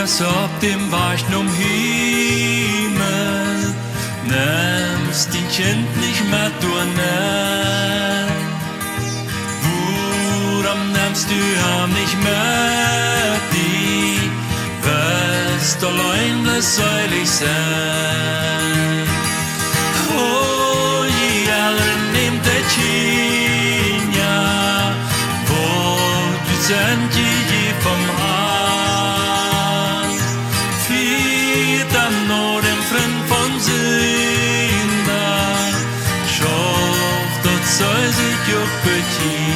Jesus auf dem weichen Himmel, nimmst den Kind nicht mehr durch. Warum nimmst du ihm nicht mehr die, wirst allein besäulig sein? Oh, jeder nimmt der Kind, ja, wo du sind je vom Hand. Viel dann nur dem Freund von Sünder, schafft dort soll sich auch betieren.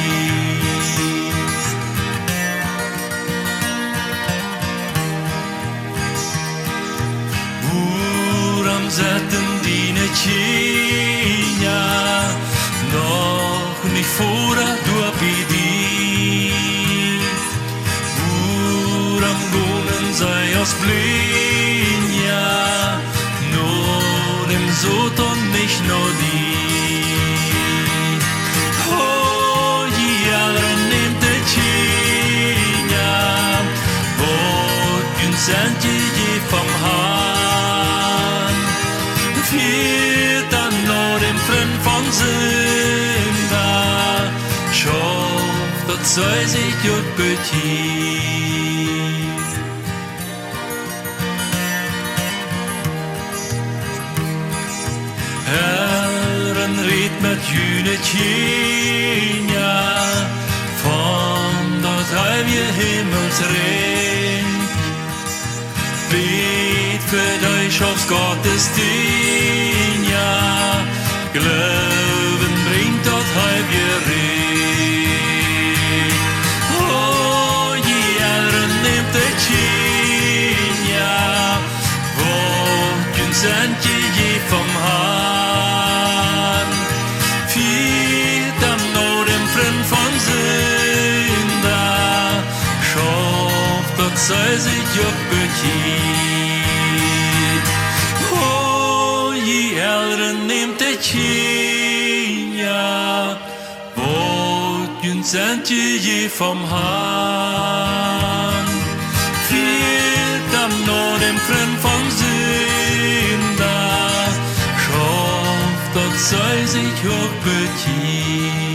Woran setzen die nicht hin, ja, noch nicht vor der Durchbedient? Woran wohnen sei aus blind, ja, nur dem Sod und nicht nur die. Oh, jeder nimmt der Schien, ja, wo uns sind je vom Hahn. Viel dann nur dem Freund von Sünder, schafft dort soll sich gut betieren. Herren red mit Jünetchen, ja, von dort halb ihr Himmelsring. Bet für euch aufs Gottesdienst, ja, Glauben bringt dort halb ihr Ring. Oh, jeder nimmt der Schien, ja, wo uns sind je vom Hahn. Viel dann nur dem Freund von Sünder, schafft dort soll sich auch betieren. Oh, jeder nimmt der Schien, ja, wo uns sind je vom Hahn. Viel dann nur dem Freund von Sünder, schafft dort soll sich auch betieren.